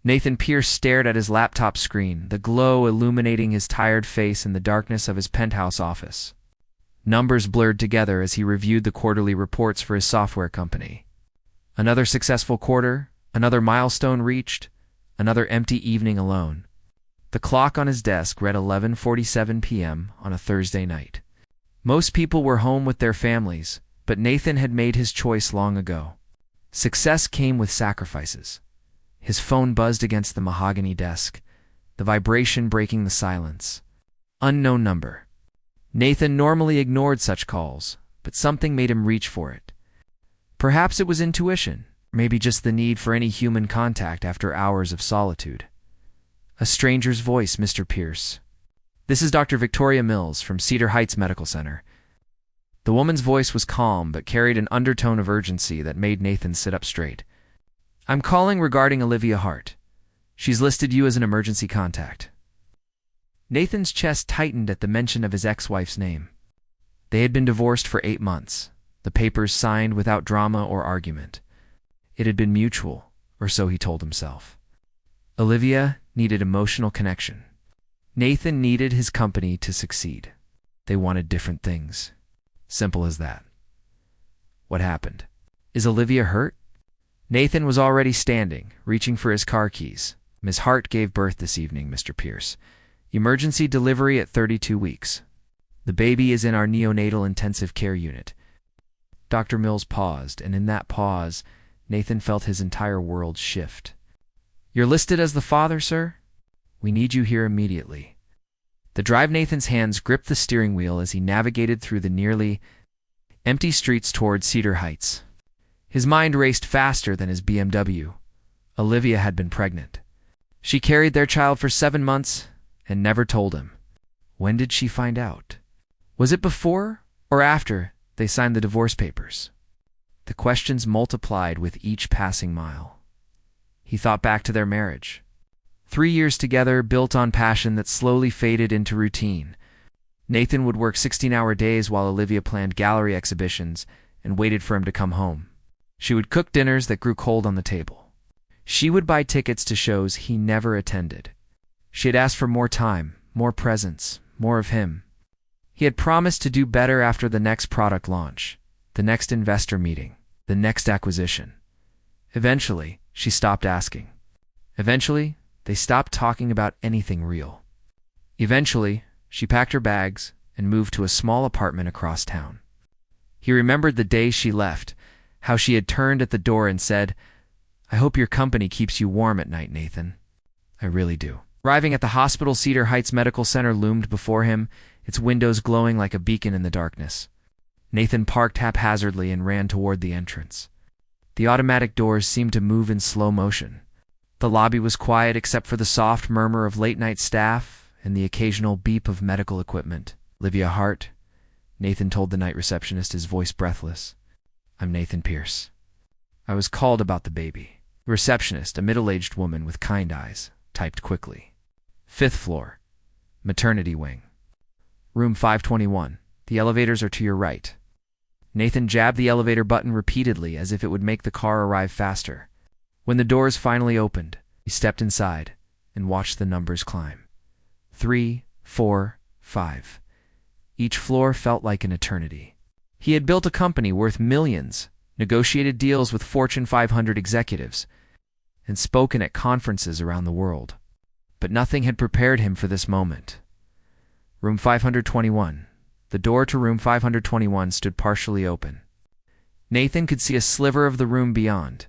Nathan Pierce stared at his laptop screen, the glow illuminating his tired face in the darkness of his penthouse office. Numbers blurred together as he reviewed the quarterly reports for his software company. Another successful quarter, another milestone reached, another empty evening alone. The clock on his desk read 11:47 p.m. on a Thursday night. Most people were home with their families, but Nathan had made his choice long ago. Success came with sacrifices. His phone buzzed against the mahogany desk, the vibration breaking the silence. Unknown number. Nathan normally ignored such calls, but something made him reach for it. Perhaps it was intuition, maybe just the need for any human contact after hours of solitude. A stranger's voice, Mr. Pierce. This is Dr. Victoria Mills from Cedar Heights Medical Center. The woman's voice was calm but carried an undertone of urgency that made Nathan sit up straight. I'm calling regarding Olivia Hart. She's listed you as an emergency contact. Nathan's chest tightened at the mention of his ex-wife's name. They had been divorced for 8 months, the papers signed without drama or argument. It had been mutual, or so he told himself. Olivia needed emotional connection. Nathan needed his company to succeed. They wanted different things. Simple as that. What happened? Is Olivia hurt? Nathan was already standing, reaching for his car keys. Ms. Hart gave birth this evening, Mr. Pierce. Emergency delivery at 32 weeks. The baby is in our neonatal intensive care unit. Dr. Mills paused, and in that pause, Nathan felt his entire world shift. You're listed as the father, sir? We need you here immediately. The drive Nathan's hands gripped the steering wheel as he navigated through the nearly empty streets toward Cedar Heights. His mind raced faster than his BMW. Olivia had been pregnant. She carried their child for 7 months and never told him. When did she find out? Was it before or after they signed the divorce papers? The questions multiplied with each passing mile. He thought back to their marriage. 3 years together, built on passion that slowly faded into routine. Nathan would work 16-hour days while Olivia planned gallery exhibitions and waited for him to come home. She would cook dinners that grew cold on the table. She would buy tickets to shows he never attended. She had asked for more time, more presence, more of him. He had promised to do better after the next product launch, the next investor meeting, the next acquisition. Eventually, she stopped asking. Eventually, they stopped talking about anything real. Eventually, she packed her bags and moved to a small apartment across town. He remembered the day she left, how she had turned at the door and said, I hope your company keeps you warm at night, Nathan. I really do. Arriving at the hospital, Cedar Heights Medical Center loomed before him, its windows glowing like a beacon in the darkness. Nathan parked haphazardly and ran toward the entrance. The automatic doors seemed to move in slow motion. The lobby was quiet except for the soft murmur of late-night staff and the occasional beep of medical equipment. Olivia Hart, Nathan told the night receptionist, his voice breathless. I'm Nathan Pierce. I was called about the baby. The receptionist, a middle-aged woman with kind eyes, typed quickly. 5th floor. Maternity wing. Room 521. The elevators are to your right. Nathan jabbed the elevator button repeatedly as if it would make the car arrive faster. When the doors finally opened, he stepped inside and watched the numbers climb. 3, 4, 5. Each floor felt like an eternity. He had built a company worth millions, negotiated deals with Fortune 500 executives, and spoken at conferences around the world. But nothing had prepared him for this moment. Room 521. The door to room 521 stood partially open. Nathan could see a sliver of the room beyond.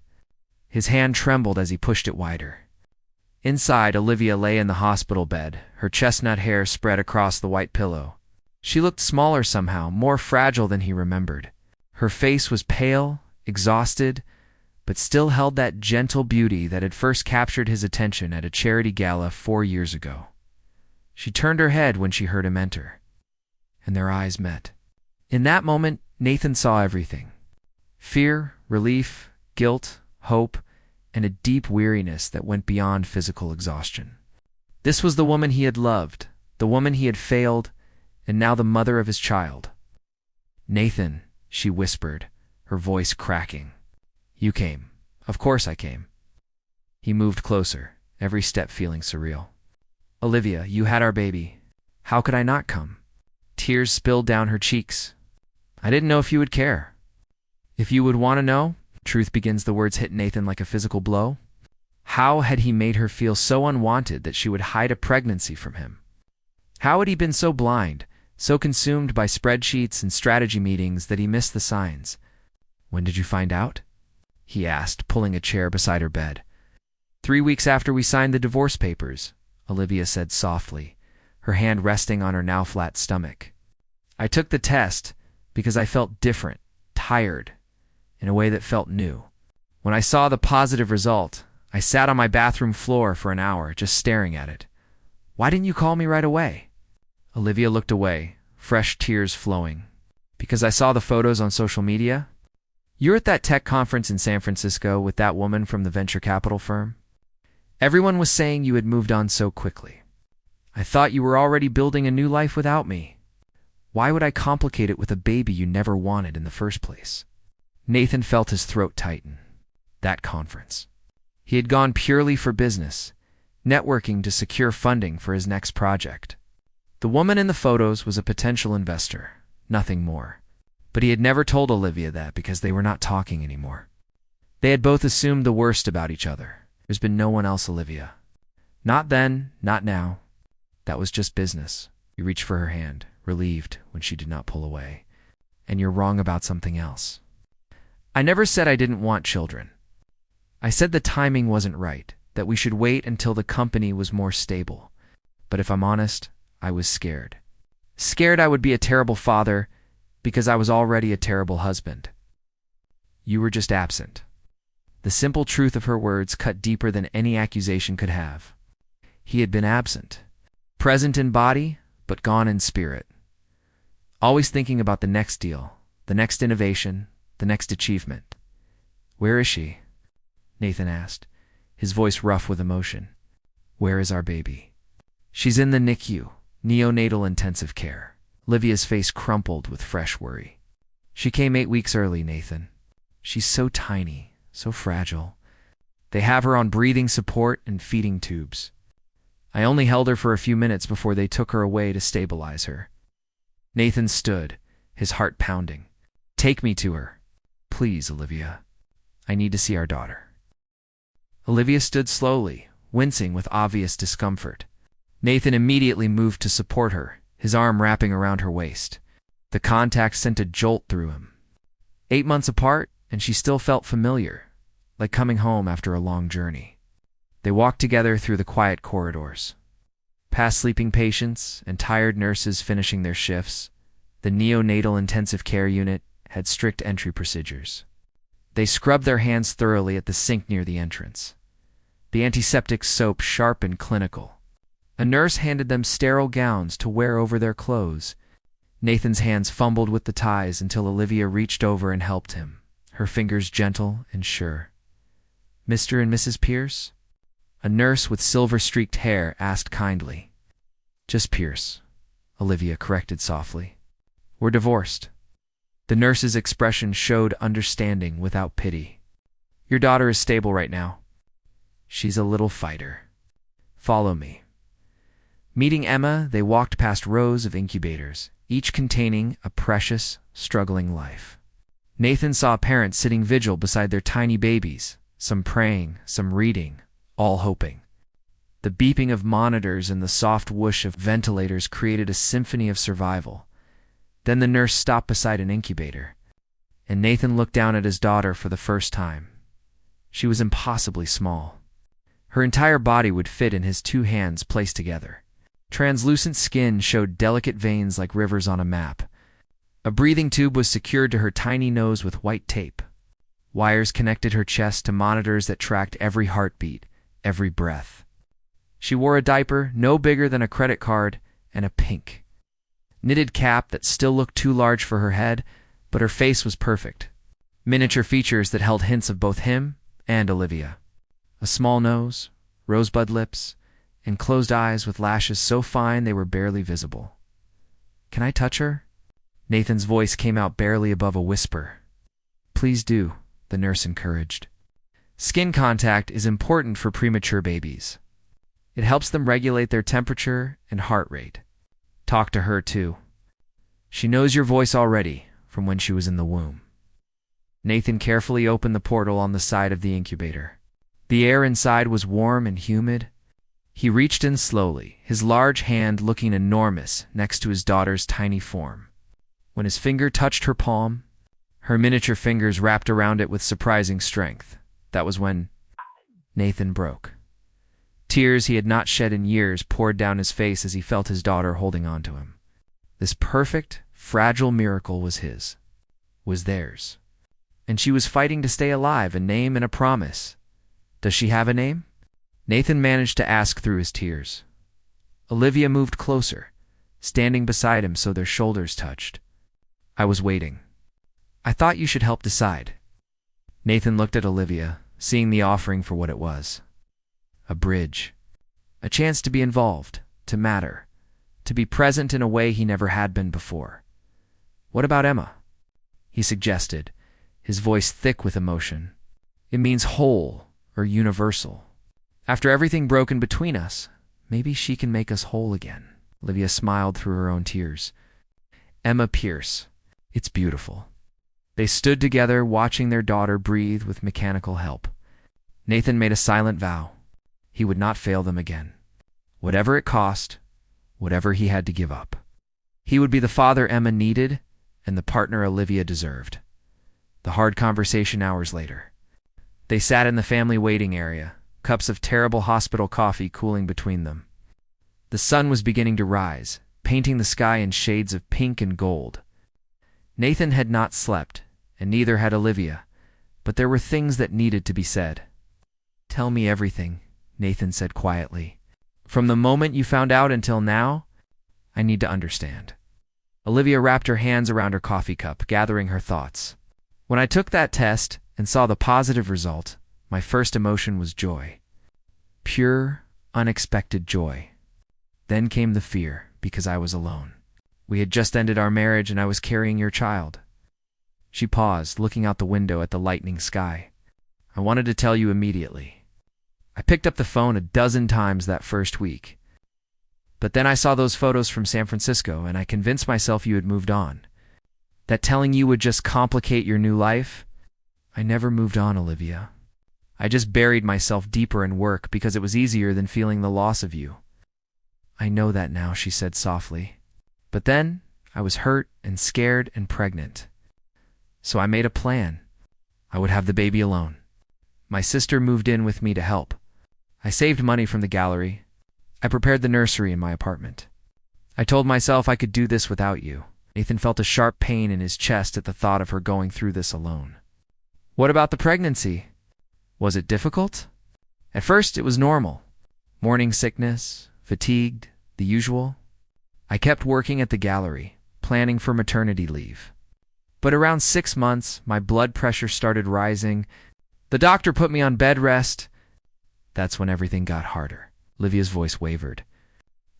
His hand trembled as he pushed it wider. Inside, Olivia lay in the hospital bed, her chestnut hair spread across the white pillow. She looked smaller somehow, more fragile than he remembered. Her face was pale, exhausted, but still held that gentle beauty that had first captured his attention at a charity gala 4 years ago. She turned her head when she heard him enter, and their eyes met. In that moment, Nathan saw everything. Fear, relief, guilt, hope, and a deep weariness that went beyond physical exhaustion. This was the woman he had loved, the woman he had failed, and now the mother of his child. Nathan, she whispered, her voice cracking. You came. Of course I came. He moved closer, every step feeling surreal. "Olivia, you had our baby. How could I not come?" Tears spilled down her cheeks. "I didn't know if you would care. If you would want to know," truth begins. The words hit Nathan like a physical blow. How had he made her feel so unwanted that she would hide a pregnancy from him? How had he been so blind, so consumed by spreadsheets and strategy meetings that he missed the signs? "When did you find out?" he asked, pulling a chair beside her bed. 3 weeks after we signed the divorce papers," Olivia said softly, her hand resting on her now flat stomach. "I took the test because I felt different, tired, in a way that felt new. When I saw the positive result, I sat on my bathroom floor for an hour, just staring at it. Why didn't you call me right away?" Olivia looked away, fresh tears flowing. "Because I saw the photos on social media? You're at that tech conference in San Francisco with that woman from the venture capital firm. Everyone was saying you had moved on so quickly. I thought you were already building a new life without me. Why would I complicate it with a baby you never wanted in the first place?" Nathan felt his throat tighten. That conference. He had gone purely for business, networking to secure funding for his next project. The woman in the photos was a potential investor, nothing more. But he had never told Olivia that because they were not talking anymore. They had both assumed the worst about each other. There's been no one else, Olivia. Not then, not now. That was just business. He reached for her hand, relieved when she did not pull away. "And you're wrong about something else. I never said I didn't want children. I said the timing wasn't right, that we should wait until the company was more stable. But if I'm honest, I was scared. Scared I would be a terrible father because I was already a terrible husband. You were just absent." The simple truth of her words cut deeper than any accusation could have. He had been absent, present in body, but gone in spirit. Always thinking about the next deal, the next innovation, the next achievement. "Where is she?" Nathan asked, his voice rough with emotion. "Where is our baby?" "She's in the NICU, neonatal intensive care." Olivia's face crumpled with fresh worry. "She came 8 weeks early, Nathan. She's so tiny, so fragile. They have her on breathing support and feeding tubes. I only held her for a few minutes before they took her away to stabilize her." Nathan stood, his heart pounding. "Take me to her. Please, Olivia. I need to see our daughter." Olivia stood slowly, wincing with obvious discomfort. Nathan immediately moved to support her, his arm wrapping around her waist. The contact sent a jolt through him. 8 months apart, and she still felt familiar, like coming home after a long journey. They walked together through the quiet corridors. Past sleeping patients and tired nurses finishing their shifts, the neonatal intensive care unit had strict entry procedures. They scrubbed their hands thoroughly at the sink near the entrance. The antiseptic soap sharp and clinical. A nurse handed them sterile gowns to wear over their clothes. Nathan's hands fumbled with the ties until Olivia reached over and helped him, her fingers gentle and sure. "Mr. and Mrs. Pierce?" A nurse with silver-streaked hair asked kindly. "Just Pierce," Olivia corrected softly. "We're divorced." The nurse's expression showed understanding without pity. "Your daughter is stable right now. She's a little fighter. Follow me." Meeting Emma, they walked past rows of incubators, each containing a precious, struggling life. Nathan saw parents sitting vigil beside their tiny babies, some praying, some reading, all hoping. The beeping of monitors and the soft whoosh of ventilators created a symphony of survival. Then the nurse stopped beside an incubator, and Nathan looked down at his daughter for the first time. She was impossibly small. Her entire body would fit in his 2 hands placed together. Translucent skin showed delicate veins like rivers on a map. A breathing tube was secured to her tiny nose with white tape. Wires connected her chest to monitors that tracked every heartbeat, every breath. She wore a diaper no bigger than a credit card and a pink knitted cap that still looked too large for her head, but her face was perfect. Miniature features that held hints of both him and Olivia. A small nose, rosebud lips, and closed eyes with lashes so fine they were barely visible. "Can I touch her?" Nathan's voice came out barely above a whisper. "Please do," the nurse encouraged. "Skin contact is important for premature babies," It helps them regulate their temperature and heart rate. Talk to her too. She knows your voice already from when she was in the womb. Nathan carefully opened the portal on the side of the incubator. The air inside was warm and humid. He reached in slowly, his large hand looking enormous next to his daughter's tiny form. When his finger touched her palm, her miniature fingers wrapped around it with surprising strength. That was when Nathan broke. Tears he had not shed in years poured down his face as he felt his daughter holding on to him. This perfect, fragile miracle was his, was theirs. And she was fighting to stay alive, a name and a promise. Does she have a name? Nathan managed to ask through his tears. Olivia moved closer, standing beside him so their shoulders touched. I was waiting. I thought you should help decide. Nathan looked at Olivia, seeing the offering for what it was. A bridge. A chance to be involved, to matter, to be present in a way he never had been before. What about Emma? He suggested, his voice thick with emotion. It means whole or universal. After everything broken between us, maybe she can make us whole again. Olivia smiled through her own tears. Emma Pierce. It's beautiful. They stood together, watching their daughter breathe with mechanical help. Nathan made a silent vow. He would not fail them again. Whatever it cost, whatever he had to give up. He would be the father Emma needed and the partner Olivia deserved. The hard conversation hours later. They sat in the family waiting area, cups of terrible hospital coffee cooling between them. The sun was beginning to rise, painting the sky in shades of pink and gold. Nathan had not slept, and neither had Olivia, but there were things that needed to be said. Tell me everything, Nathan said quietly. From the moment you found out until now, I need to understand. Olivia wrapped her hands around her coffee cup, gathering her thoughts. When I took that test and saw the positive result, my first emotion was joy. Pure, unexpected joy. Then came the fear, because I was alone. We had just ended our marriage and I was carrying your child. She paused, looking out the window at the lightening sky. I wanted to tell you immediately. I picked up the phone a dozen times that first week. But then I saw those photos from San Francisco and I convinced myself you had moved on. That telling you would just complicate your new life? I never moved on, Olivia. I just buried myself deeper in work because it was easier than feeling the loss of you. I know that now, she said softly. But then I was hurt and scared and pregnant. So I made a plan. I would have the baby alone. My sister moved in with me to help. I saved money from the gallery. I prepared the nursery in my apartment. I told myself I could do this without you. Nathan felt a sharp pain in his chest at the thought of her going through this alone. What about the pregnancy? Was it difficult? At first, it was normal. Morning sickness, fatigued, the usual. I kept working at the gallery, planning for maternity leave. But around 6 months, my blood pressure started rising. The doctor put me on bed rest. That's when everything got harder. Olivia's voice wavered.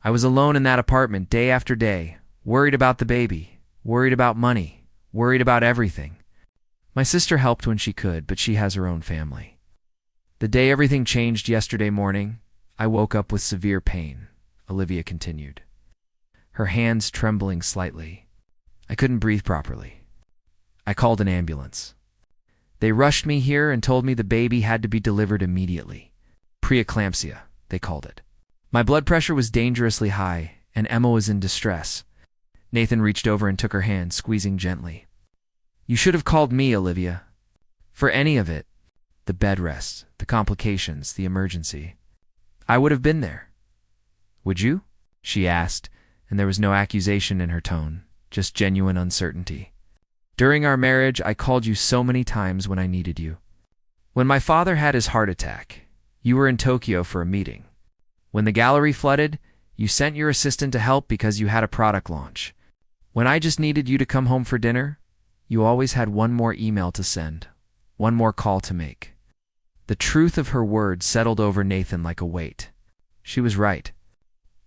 I was alone in that apartment day after day, worried about the baby, worried about money, worried about everything. My sister helped when she could, but she has her own family. The day everything changed yesterday morning, I woke up with severe pain, Olivia continued, her hands trembling slightly. I couldn't breathe properly. I called an ambulance. They rushed me here and told me the baby had to be delivered immediately. Preeclampsia, they called it. My blood pressure was dangerously high, and Emma was in distress. Nathan reached over and took her hand, squeezing gently. You should have called me, Olivia. For any of it. The bed rest, the complications, the emergency. I would have been there. Would you? She asked, and there was no accusation in her tone, just genuine uncertainty. During our marriage, I called you so many times when I needed you. When my father had his heart attack, you were in Tokyo for a meeting. When the gallery flooded, you sent your assistant to help because you had a product launch. When I just needed you to come home for dinner, you always had one more email to send, one more call to make. The truth of her words settled over Nathan like a weight. She was right.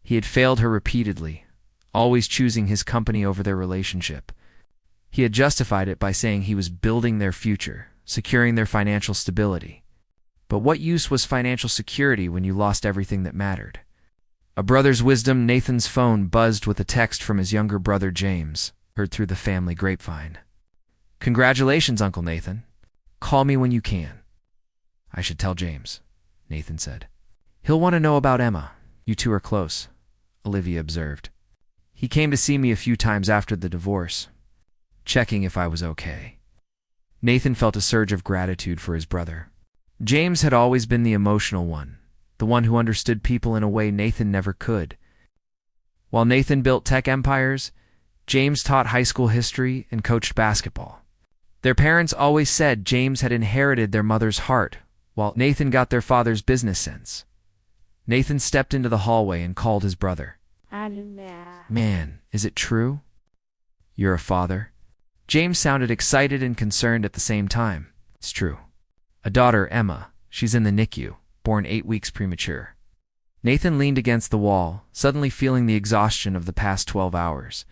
He had failed her repeatedly, always choosing his company over their relationship. He had justified it by saying he was building their future, securing their financial stability. But what use was financial security when you lost everything that mattered? A brother's wisdom. Nathan's phone buzzed with a text from his younger brother James, heard through the family grapevine. "Congratulations, Uncle Nathan. Call me when you can." "I should tell James," Nathan said. "He'll want to know about Emma. You two are close," Olivia observed. "He came to see me a few times after the divorce, checking if I was okay." Nathan felt a surge of gratitude for his brother. James had always been the emotional one, the one who understood people in a way Nathan never could. While Nathan built tech empires, James taught high school history and coached basketball. Their parents always said James had inherited their mother's heart, while Nathan got their father's business sense. Nathan stepped into the hallway and called his brother. "Man, is it true? You're a father?" James sounded excited and concerned at the same time. "It's true. A daughter, Emma. She's in the NICU, born 8 weeks premature." Nathan leaned against the wall, suddenly feeling the exhaustion of the past 12 hours.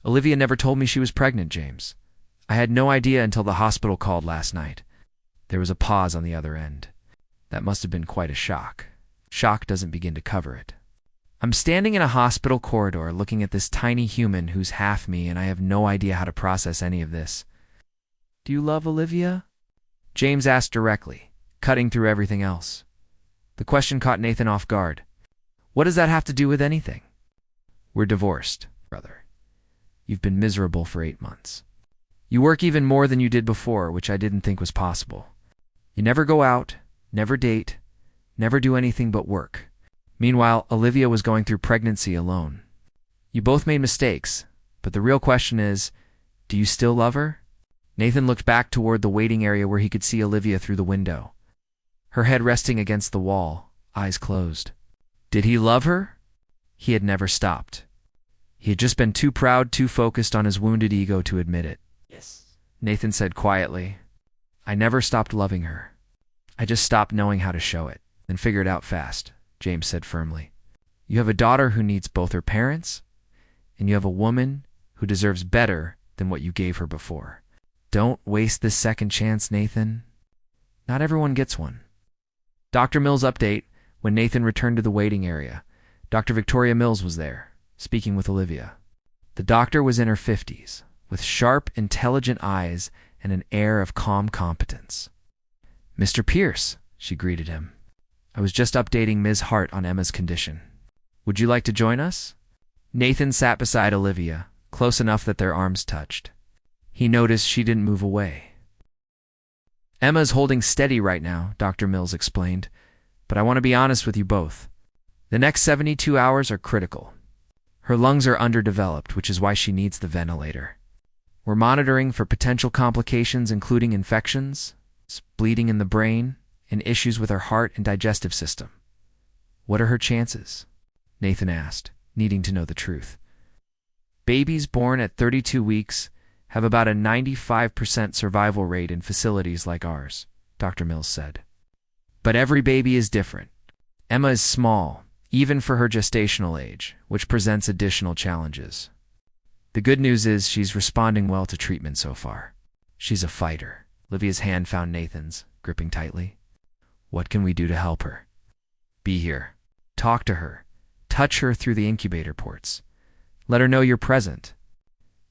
"Olivia never told me she was pregnant, James. I had no idea until the hospital called last night." There was a pause on the other end. "That must have been quite a shock. Shock doesn't begin to cover it. I'm standing in a hospital corridor looking at this tiny human who's half me, and I have no idea how to process any of this." "Do you love Olivia?" James asked directly, cutting through everything else. The question caught Nathan off guard. "What does that have to do with anything?" "We're divorced, brother. You've been miserable for 8 months. You work even more than you did before, which I didn't think was possible. You never go out, never date, never do anything but work. Meanwhile, Olivia was going through pregnancy alone. You both made mistakes, but the real question is, do you still love her?" Nathan looked back toward the waiting area where he could see Olivia through the window, her head resting against the wall, eyes closed. Did he love her? He had never stopped. He had just been too proud, too focused on his wounded ego to admit it. "Yes," Nathan said quietly. "I never stopped loving her. I just stopped knowing how to show it, then figured it out fast," James said firmly. "You have a daughter who needs both her parents, and you have a woman who deserves better than what you gave her before. Don't waste this second chance, Nathan. Not everyone gets one." Dr. Mills' update. When Nathan returned to the waiting area, Dr. Victoria Mills was there, speaking with Olivia. The doctor was in her 50s, with sharp, intelligent eyes and an air of calm competence. "Mr. Pierce," she greeted him. "I was just updating Ms. Hart on Emma's condition. Would you like to join us?" Nathan sat beside Olivia, close enough that their arms touched. He noticed she didn't move away. "Emma's holding steady right now," Dr. Mills explained, "but I want to be honest with you both. The next 72 hours are critical. Her lungs are underdeveloped, which is why she needs the ventilator. We're monitoring for potential complications including infections, bleeding in the brain, and issues with her heart and digestive system." "What are her chances?" Nathan asked, needing to know the truth. "Babies born at 32 weeks have about a 95% survival rate in facilities like ours," Dr. Mills said. "But every baby is different. Emma is small, even for her gestational age, which presents additional challenges. The good news is she's responding well to treatment so far. She's a fighter." Olivia's hand found Nathan's, gripping tightly. "What can we do to help her?" "Be here. Talk to her. Touch her through the incubator ports. Let her know you're present.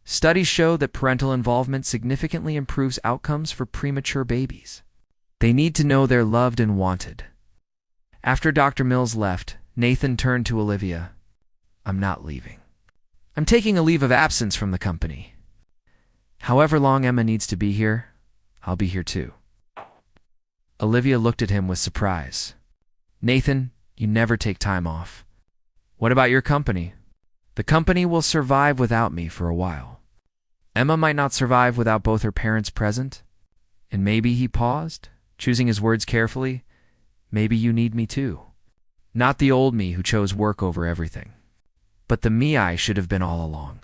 Studies show that parental involvement significantly improves outcomes for premature babies. They need to know they're loved and wanted." After Dr. Mills left, Nathan turned to Olivia. "I'm not leaving. I'm taking a leave of absence from the company. However long Emma needs to be here, I'll be here too." Olivia looked at him with surprise. "Nathan, you never take time off. What about your company?" "The company will survive without me for a while. Emma might not survive without both her parents present. And maybe," he paused, choosing his words carefully, "maybe you need me too. Not the old me who chose work over everything, but the me I should have been all along."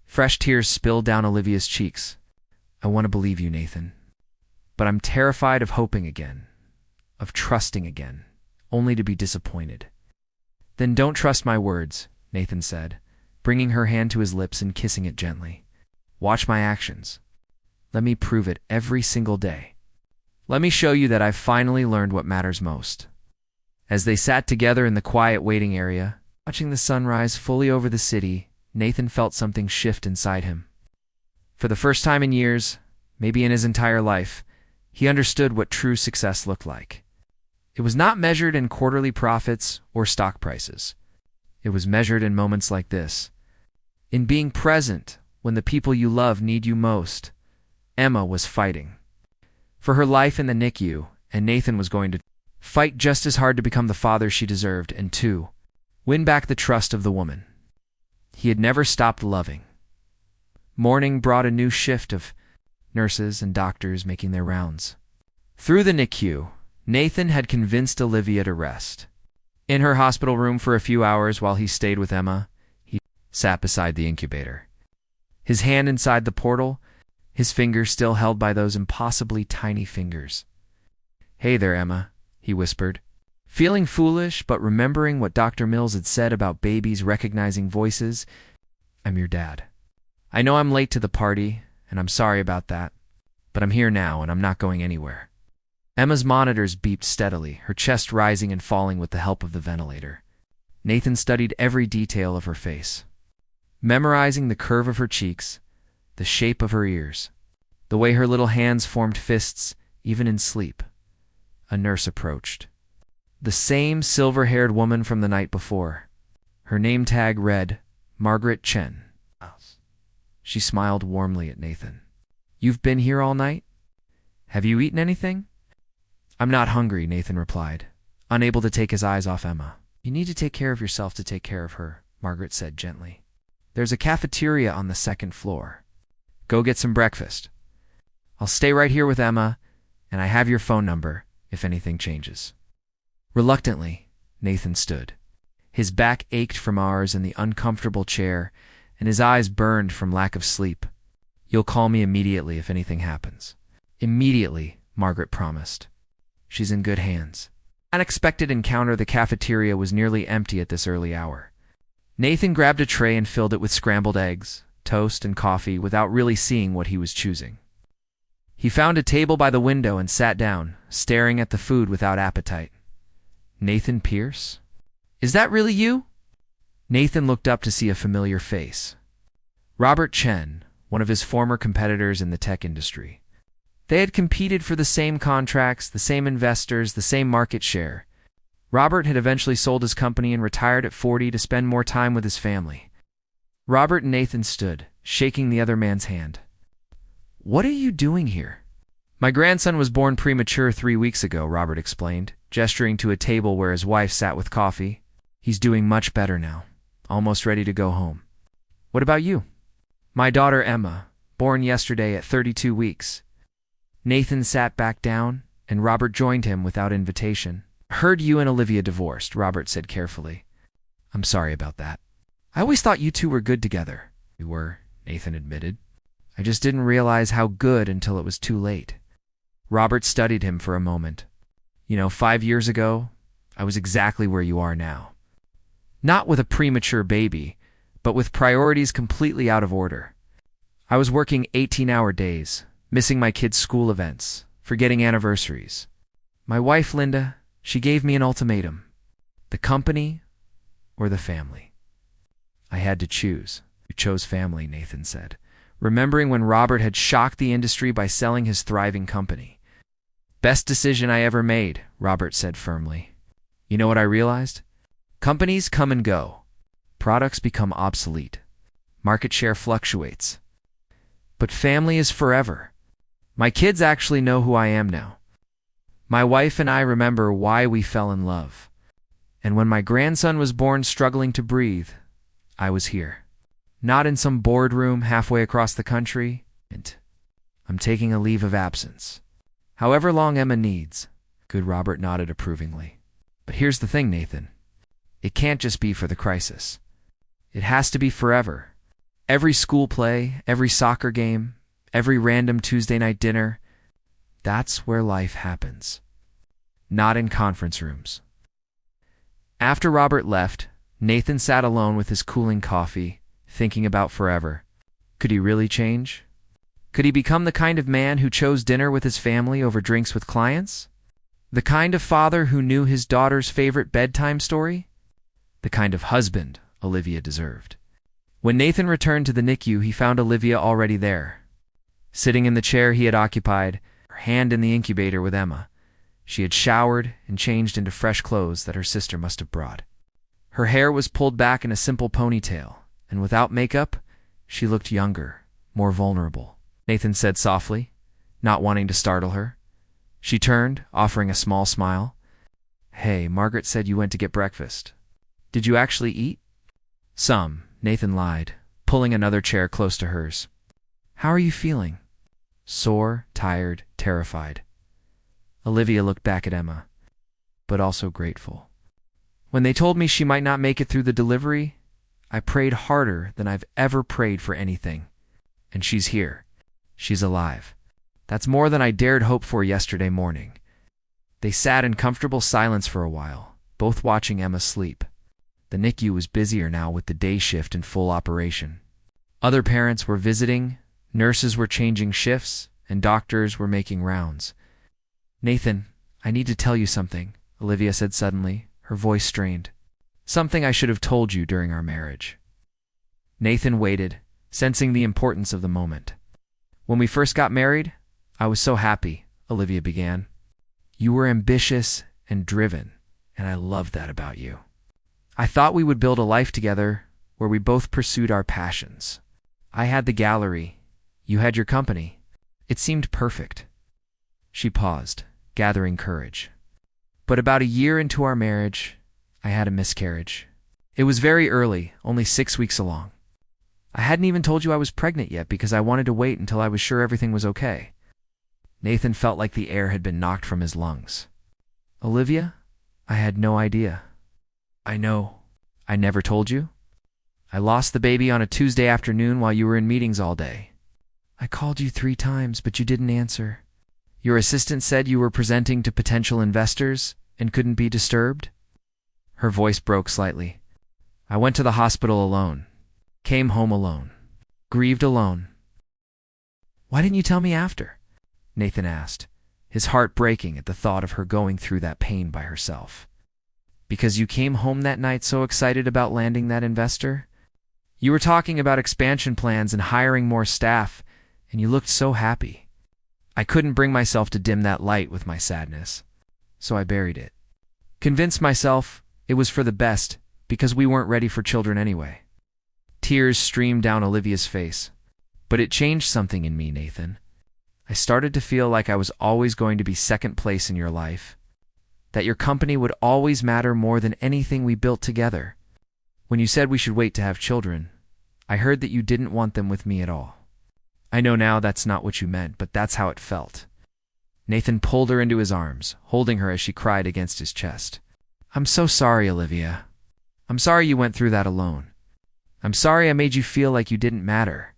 Fresh tears spilled down Olivia's cheeks. "I want to believe you, Nathan. But I'm terrified of hoping again, of trusting again, only to be disappointed." "Then don't trust my words," Nathan said, bringing her hand to his lips and kissing it gently. "Watch my actions. Let me prove it every single day." Let me show you that I've finally learned what matters most. As they sat together in the quiet waiting area, watching the sunrise fully over the city, Nathan felt something shift inside him. For the first time in years, maybe in his entire life, he understood what true success looked like. It was not measured in quarterly profits or stock prices. It was measured in moments like this. In being present when the people you love need you most. Emma was fighting for her life in the NICU, and Nathan was going to fight just as hard to become the father she deserved and to win back the trust of the woman he had never stopped loving. Morning brought a new shift of nurses and doctors making their rounds. Through the NICU, Nathan had convinced Olivia to rest. In her hospital room for a few hours while he stayed with Emma, he sat beside the incubator. His hand inside the portal, his fingers still held by those impossibly tiny fingers. "Hey there, Emma," he whispered, feeling foolish but remembering what Dr. Mills had said about babies recognizing voices. "I'm your dad. I know I'm late to the party, and I'm sorry about that, but I'm here now and I'm not going anywhere." Emma's monitors beeped steadily, her chest rising and falling with the help of the ventilator. Nathan studied every detail of her face, memorizing the curve of her cheeks, the shape of her ears, the way her little hands formed fists, even in sleep. A nurse approached. The same silver-haired woman from the night before. Her name tag read, Margaret Chen. She smiled warmly at Nathan. "You've been here all night? Have you eaten anything?" "I'm not hungry," Nathan replied, unable to take his eyes off Emma. "You need to take care of yourself to take care of her," Margaret said gently. "There's a cafeteria on the second floor. Go get some breakfast. I'll stay right here with Emma, and I have your phone number if anything changes." Reluctantly, Nathan stood. His back ached from hours in the uncomfortable chair, and his eyes burned from lack of sleep. "You'll call me immediately if anything happens." "Immediately," Margaret promised. "She's in good hands." Unexpected encounter. The cafeteria was nearly empty at this early hour. Nathan grabbed a tray and filled it with scrambled eggs, toast, and coffee without really seeing what he was choosing. He found a table by the window and sat down, staring at the food without appetite. "Nathan Pierce? Is that really you?" Nathan looked up to see a familiar face. Robert Chen, one of his former competitors in the tech industry. They had competed for the same contracts, the same investors, the same market share. Robert had eventually sold his company and retired at 40 to spend more time with his family. Robert and Nathan stood, shaking the other man's hand. "What are you doing here?" "My grandson was born premature 3 weeks ago," Robert explained, gesturing to a table where his wife sat with coffee. "He's doing much better now, almost ready to go home." "What about you?" "My daughter Emma, born yesterday at 32 weeks. Nathan sat back down, and Robert joined him without invitation. "Heard you and Olivia divorced," Robert said carefully. "I'm sorry about that. I always thought you two were good together." "We were," Nathan admitted. "I just didn't realize how good until it was too late." Robert studied him for a moment. 5 years ago, I was exactly where you are now. Not with a premature baby, but with priorities completely out of order. I was working 18-hour days, missing my kids' school events, forgetting anniversaries. My wife, Linda, she gave me an ultimatum. The company or the family. I had to choose. "You chose family," Nathan said, remembering when Robert had shocked the industry by selling his thriving company. "Best decision I ever made," Robert said firmly. "You know what I realized? Companies come and go. Products become obsolete. Market share fluctuates. But family is forever. My kids actually know who I am now. My wife and I remember why we fell in love. And when my grandson was born struggling to breathe, I was here. Not in some boardroom halfway across the country. I'm taking a leave of absence. However long Emma needs." Good, Robert nodded approvingly. "But here's the thing, Nathan. It can't just be for the crisis. It has to be forever. Every school play, every soccer game, every random Tuesday night dinner, that's where life happens. Not in conference rooms." After Robert left, Nathan sat alone with his cooling coffee, thinking about forever. Could he really change? Could he become the kind of man who chose dinner with his family over drinks with clients? The kind of father who knew his daughter's favorite bedtime story? The kind of husband Olivia deserved. When Nathan returned to the NICU, he found Olivia already there. Sitting in the chair he had occupied, her hand in the incubator with Emma. She had showered and changed into fresh clothes that her sister must have brought. Her hair was pulled back in a simple ponytail, and without makeup, she looked younger, more vulnerable. Nathan said softly, not wanting to startle her. She turned, offering a small smile. "Hey, Margaret said you went to get breakfast. Did you actually eat?" "Some," Nathan lied, pulling another chair close to hers. "How are you feeling?" "Sore, tired, terrified." Olivia looked back at Emma, but also grateful. "When they told me she might not make it through the delivery, I prayed harder than I've ever prayed for anything. And she's here. She's alive. That's more than I dared hope for yesterday morning." They sat in comfortable silence for a while, both watching Emma sleep. The NICU was busier now with the day shift in full operation. Other parents were visiting, nurses were changing shifts, and doctors were making rounds. "Nathan, I need to tell you something," Olivia said suddenly, her voice strained. "Something I should have told you during our marriage." Nathan waited, sensing the importance of the moment. "When we first got married, I was so happy," Olivia began. "You were ambitious and driven, and I loved that about you. I thought we would build a life together where we both pursued our passions. I had the gallery, you had your company. It seemed perfect." She paused, gathering courage. "But about a year into our marriage, I had a miscarriage. It was very early, only 6 weeks along. I hadn't even told you I was pregnant yet because I wanted to wait until I was sure everything was okay." Nathan felt like the air had been knocked from his lungs. "Olivia, I had no idea." "I know. I never told you? I lost the baby on a Tuesday afternoon while you were in meetings all day. I called you 3 times, but you didn't answer. Your assistant said you were presenting to potential investors and couldn't be disturbed." Her voice broke slightly. "I went to the hospital alone. Came home alone. Grieved alone." "Why didn't you tell me after?" Nathan asked, his heart breaking at the thought of her going through that pain by herself. "Because you came home that night so excited about landing that investor? You were talking about expansion plans and hiring more staff, and you looked so happy. I couldn't bring myself to dim that light with my sadness, so I buried it. Convinced myself it was for the best because we weren't ready for children anyway." Tears streamed down Olivia's face. "But it changed something in me, Nathan. I started to feel like I was always going to be second place in your life, that your company would always matter more than anything we built together. When you said we should wait to have children, I heard that you didn't want them with me at all. I know now that's not what you meant, but that's how it felt." Nathan pulled her into his arms, holding her as she cried against his chest. "I'm so sorry, Olivia. I'm sorry you went through that alone. I'm sorry I made you feel like you didn't matter.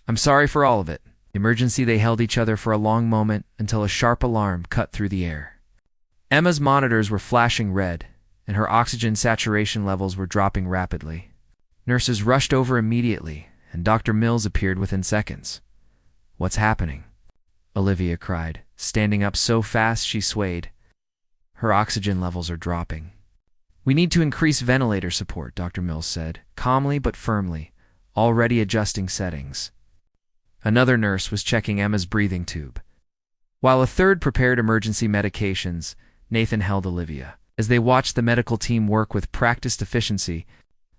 I'm sorry for all of it." Emergency. They held each other for a long moment until a sharp alarm cut through the air. Emma's monitors were flashing red, and her oxygen saturation levels were dropping rapidly. Nurses rushed over immediately, and Dr. Mills appeared within seconds. "What's happening?" Olivia cried, standing up so fast she swayed. "Her oxygen levels are dropping." "We need to increase ventilator support," Dr. Mills said, calmly but firmly, already adjusting settings. Another nurse was checking Emma's breathing tube. While a third prepared emergency medications, Nathan held Olivia. As they watched the medical team work with practiced efficiency,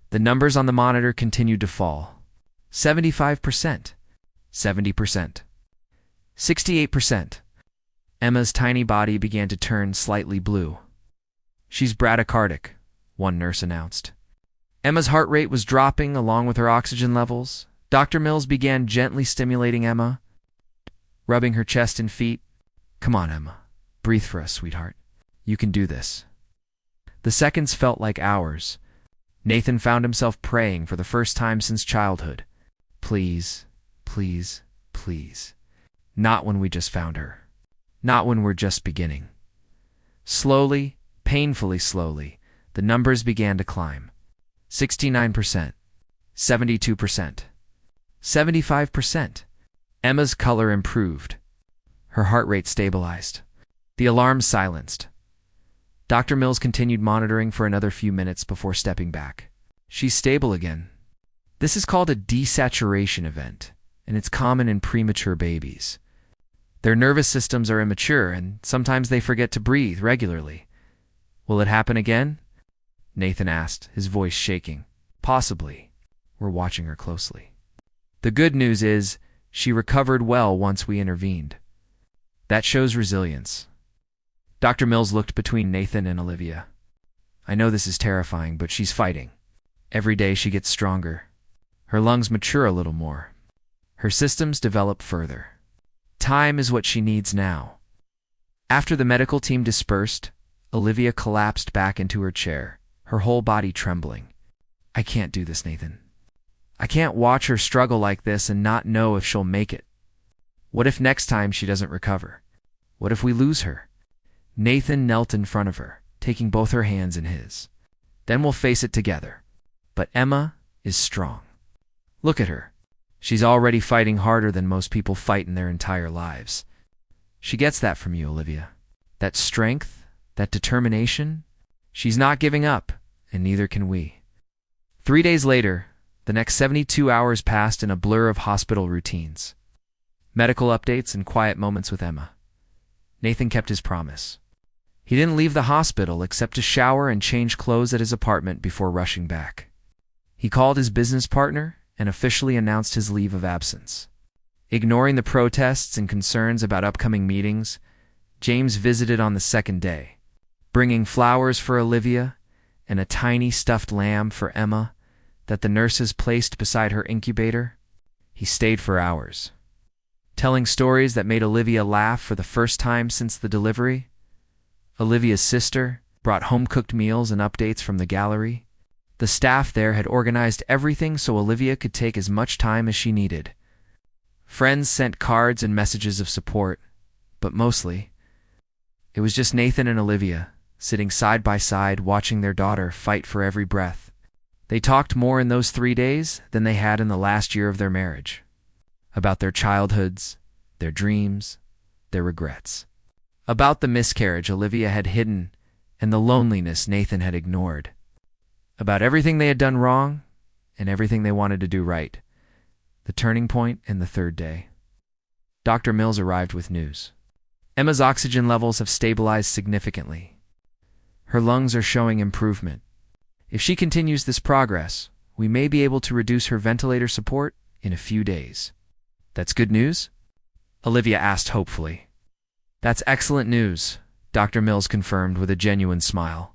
the numbers on the monitor continued to fall. 75%, 70%, 68%. Emma's tiny body began to turn slightly blue. "She's bradycardic," one nurse announced. Emma's heart rate was dropping along with her oxygen levels. Dr. Mills began gently stimulating Emma, rubbing her chest and feet. "Come on, Emma. Breathe for us, sweetheart. You can do this." The seconds felt like hours. Nathan found himself praying for the first time since childhood. "Please, please, please. Not when we just found her. Not when we're just beginning." Slowly, painfully slowly, the numbers began to climb. 69%, 72%, 75%. Emma's color improved. Her heart rate stabilized. The alarm silenced. Dr. Mills continued monitoring for another few minutes before stepping back. She's stable again. This is called a desaturation event, and it's common in premature babies. Their nervous systems are immature, and sometimes they forget to breathe regularly. Will it happen again? Nathan asked, his voice shaking. Possibly. We're watching her closely. The good news is, she recovered well once we intervened. That shows resilience. Dr. Mills looked between Nathan and Olivia. I know this is terrifying, but she's fighting. Every day she gets stronger. Her lungs mature a little more. Her systems develop further. Time is what she needs now. After the medical team dispersed, Olivia collapsed back into her chair, her whole body trembling. I can't do this, Nathan. I can't watch her struggle like this and not know if she'll make it. What if next time she doesn't recover? What if we lose her? Nathan knelt in front of her, taking both her hands in his. Then we'll face it together. But Emma is strong. Look at her. She's already fighting harder than most people fight in their entire lives. She gets that from you, Olivia. That strength, that determination. She's not giving up, and neither can we. 3 days later, the next 72 hours passed in a blur of hospital routines. Medical updates and quiet moments with Emma. Nathan kept his promise. He didn't leave the hospital except to shower and change clothes at his apartment before rushing back. He called his business partner and officially announced his leave of absence. Ignoring the protests and concerns about upcoming meetings, James visited on the second day, bringing flowers for Olivia and a tiny stuffed lamb for Emma that the nurses placed beside her incubator. He stayed for hours, telling stories that made Olivia laugh for the first time since the delivery. Olivia's sister brought home-cooked meals and updates from the gallery. The staff there had organized everything so Olivia could take as much time as she needed. Friends sent cards and messages of support, but mostly, it was just Nathan and Olivia, sitting side by side watching their daughter fight for every breath. They talked more in those 3 days than they had in the last year of their marriage. About their childhoods, their dreams, their regrets. About the miscarriage Olivia had hidden and the loneliness Nathan had ignored. About everything they had done wrong and everything they wanted to do right. The turning point in the 3rd day. Dr. Mills arrived with news. Emma's oxygen levels have stabilized significantly. Her lungs are showing improvement. If she continues this progress, we may be able to reduce her ventilator support in a few days. That's good news? Olivia asked hopefully. That's excellent news, Dr. Mills confirmed with a genuine smile.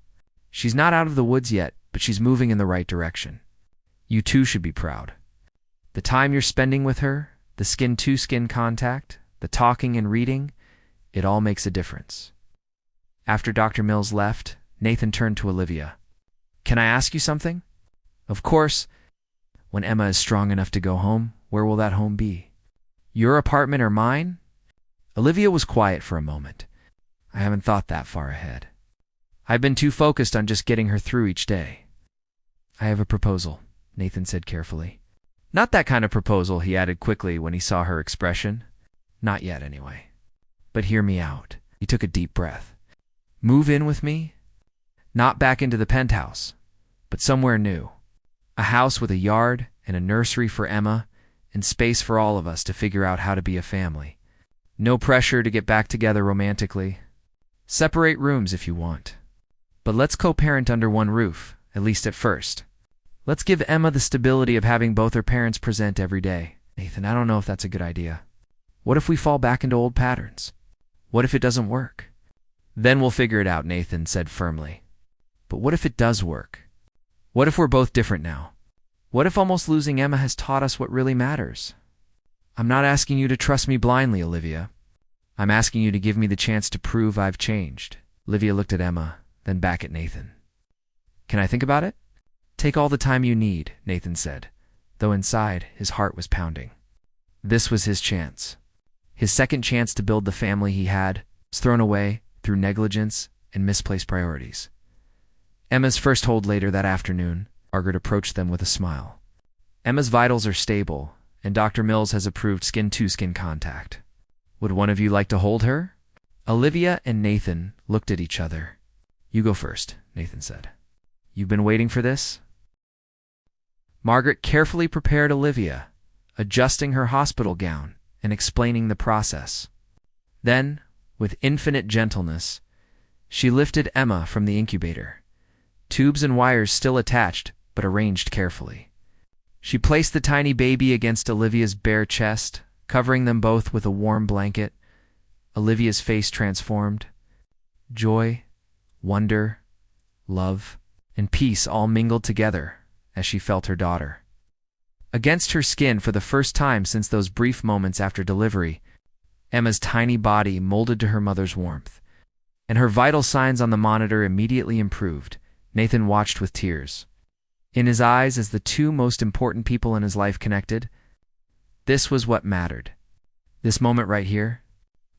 She's not out of the woods yet, but she's moving in the right direction. You too should be proud. The time you're spending with her, the skin-to-skin contact, the talking and reading, it all makes a difference. After Dr. Mills left, Nathan turned to Olivia. Can I ask you something? Of course. When Emma is strong enough to go home, where will that home be? Your apartment or mine? Olivia was quiet for a moment. I haven't thought that far ahead. I've been too focused on just getting her through each day. I have a proposal, Nathan said carefully. Not that kind of proposal, he added quickly when he saw her expression. Not yet, anyway. But hear me out. He took a deep breath. Move in with me? Not back into the penthouse, but somewhere new. A house with a yard and a nursery for Emma and space for all of us to figure out how to be a family. No pressure to get back together romantically. Separate rooms if you want. But let's co-parent under one roof, at least at first. Let's give Emma the stability of having both her parents present every day. Nathan, I don't know if that's a good idea. What if we fall back into old patterns? What if it doesn't work? Then we'll figure it out, Nathan said firmly. But what if it does work? What if we're both different now? What if almost losing Emma has taught us what really matters? I'm not asking you to trust me blindly, Olivia. I'm asking you to give me the chance to prove I've changed. Olivia looked at Emma, then back at Nathan. Can I think about it? Take all the time you need, Nathan said, though inside his heart was pounding. This was his chance. His second chance to build the family he had was thrown away through negligence and misplaced priorities. Emma's first hold later that afternoon, Margaret approached them with a smile. Emma's vitals are stable, and Dr. Mills has approved skin-to-skin contact. Would one of you like to hold her?" Olivia and Nathan looked at each other. "You go first," Nathan said. "You've been waiting for this?" Margaret carefully prepared Olivia, adjusting her hospital gown and explaining the process. Then, with infinite gentleness, she lifted Emma from the incubator, tubes and wires still attached but arranged carefully. She placed the tiny baby against Olivia's bare chest, covering them both with a warm blanket. Olivia's face transformed. Joy, wonder, love, and peace all mingled together as she felt her daughter. Against her skin for the first time since those brief moments after delivery, Emma's tiny body molded to her mother's warmth, and her vital signs on the monitor immediately improved. Nathan watched with tears in his eyes as the two most important people in his life connected. This was what mattered. This moment right here,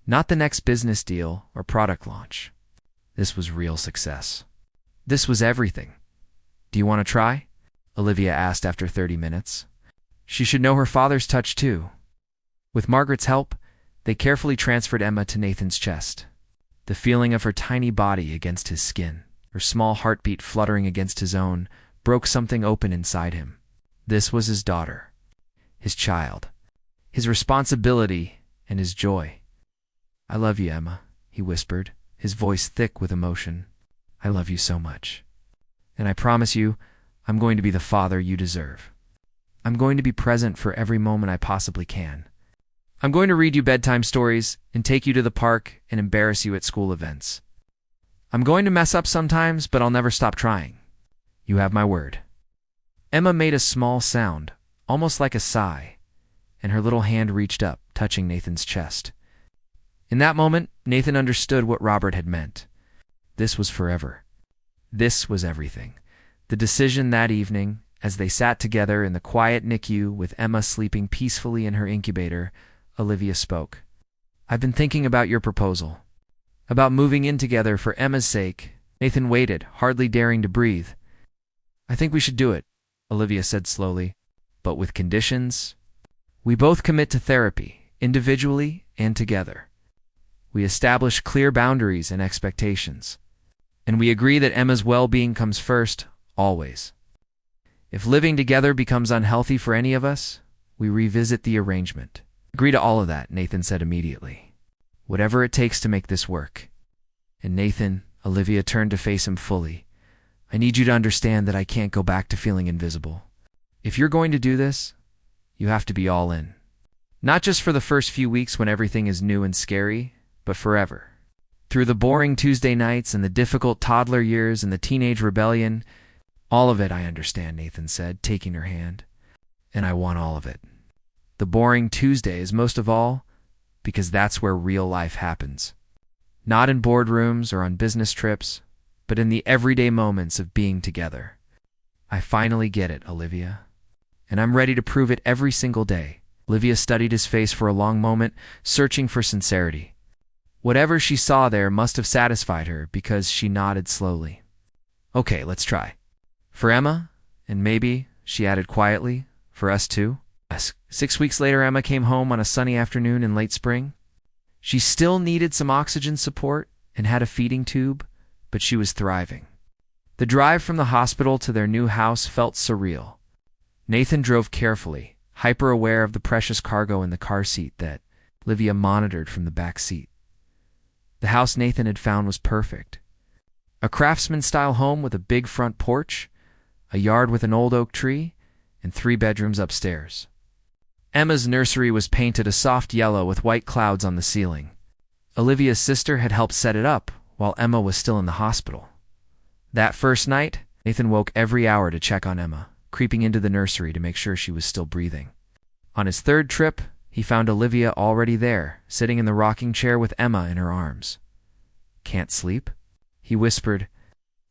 not the next business deal or product launch. This was real success. This was everything. "Do you want to try?" Olivia asked after 30 minutes. She should know her father's touch too. With Margaret's help, they carefully transferred Emma to Nathan's chest. The feeling of her tiny body against his skin, her small heartbeat fluttering against his own, broke something open inside him. This was his daughter, his child, his responsibility, and his joy. "I love you, Emma," he whispered, his voice thick with emotion. "I love you so much. And I promise you, I'm going to be the father you deserve. I'm going to be present for every moment I possibly can. I'm going to read you bedtime stories and take you to the park and embarrass you at school events. I'm going to mess up sometimes, but I'll never stop trying. You have my word." Emma made a small sound, almost like a sigh, and her little hand reached up, touching Nathan's chest. In that moment, Nathan understood what Robert had meant. This was forever. This was everything. The decision that evening, as they sat together in the quiet NICU with Emma sleeping peacefully in her incubator, Olivia spoke. "I've been thinking about your proposal, about moving in together for Emma's sake." Nathan waited, hardly daring to breathe. "I think we should do it," Olivia said slowly, "but with conditions. We both commit to therapy, individually and together. We establish clear boundaries and expectations. And we agree that Emma's well-being comes first, always. If living together becomes unhealthy for any of us, we revisit the arrangement." "Agree to all of that," Nathan said immediately. "Whatever it takes to make this work." And Nathan, Olivia turned to face him fully. "I need you to understand that I can't go back to feeling invisible. If you're going to do this, you have to be all in. Not just for the first few weeks when everything is new and scary, but forever. Through the boring Tuesday nights and the difficult toddler years and the teenage rebellion, all of it I understand," Nathan said, taking her hand. "And I want all of it. The boring Tuesdays most of all, because that's where real life happens. Not in boardrooms or on business trips, but in the everyday moments of being together. I finally get it, Olivia. And I'm ready to prove it every single day." Olivia studied his face for a long moment, searching for sincerity. Whatever she saw there must have satisfied her because she nodded slowly. "Okay, let's try. For Emma, and maybe," she added quietly, "for us too." 6 weeks later, Emma came home on a sunny afternoon in late spring. She still needed some oxygen support and had a feeding tube, but she was thriving. The drive from the hospital to their new house felt surreal. Nathan drove carefully, hyper-aware of the precious cargo in the car seat that Olivia monitored from the back seat. The house Nathan had found was perfect. A craftsman-style home with a big front porch, a yard with an old oak tree, and 3 bedrooms upstairs. Emma's nursery was painted a soft yellow with white clouds on the ceiling. Olivia's sister had helped set it up while Emma was still in the hospital. That first night, Nathan woke every hour to check on Emma, creeping into the nursery to make sure she was still breathing. On his 3rd trip, he found Olivia already there, sitting in the rocking chair with Emma in her arms. "Can't sleep?" he whispered.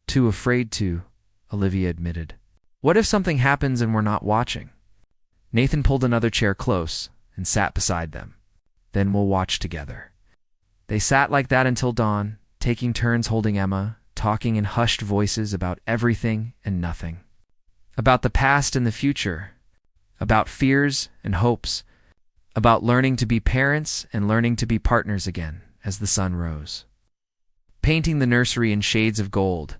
"Too afraid to," Olivia admitted. "What if something happens and we're not watching?" Nathan pulled another chair close and sat beside them. "Then we'll watch together." They sat like that until dawn, taking turns holding Emma, talking in hushed voices about everything and nothing. About the past and the future, about fears and hopes, about learning to be parents and learning to be partners again as the sun rose. Painting the nursery in shades of gold,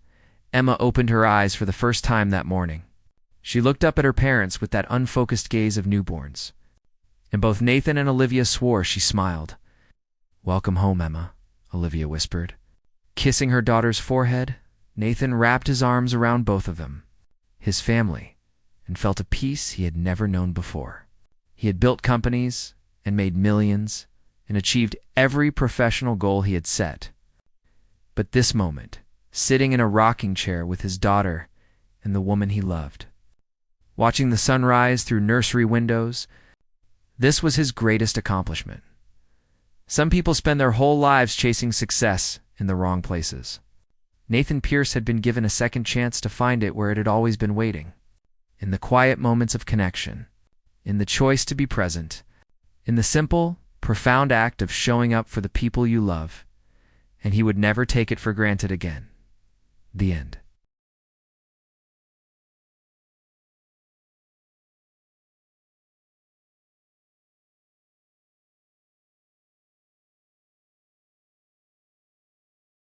Emma opened her eyes for the first time that morning. She looked up at her parents with that unfocused gaze of newborns, and both Nathan and Olivia swore she smiled. "Welcome home, Emma," Olivia whispered. Kissing her daughter's forehead, Nathan wrapped his arms around both of them, his family, and felt a peace he had never known before. He had built companies and made millions and achieved every professional goal he had set. But this moment, sitting in a rocking chair with his daughter and the woman he loved, watching the sun rise through nursery windows, this was his greatest accomplishment. Some people spend their whole lives chasing success in the wrong places. Nathan Pierce had been given a second chance to find it where it had always been waiting, in the quiet moments of connection, in the choice to be present, in the simple, profound act of showing up for the people you love, and he would never take it for granted again. The end.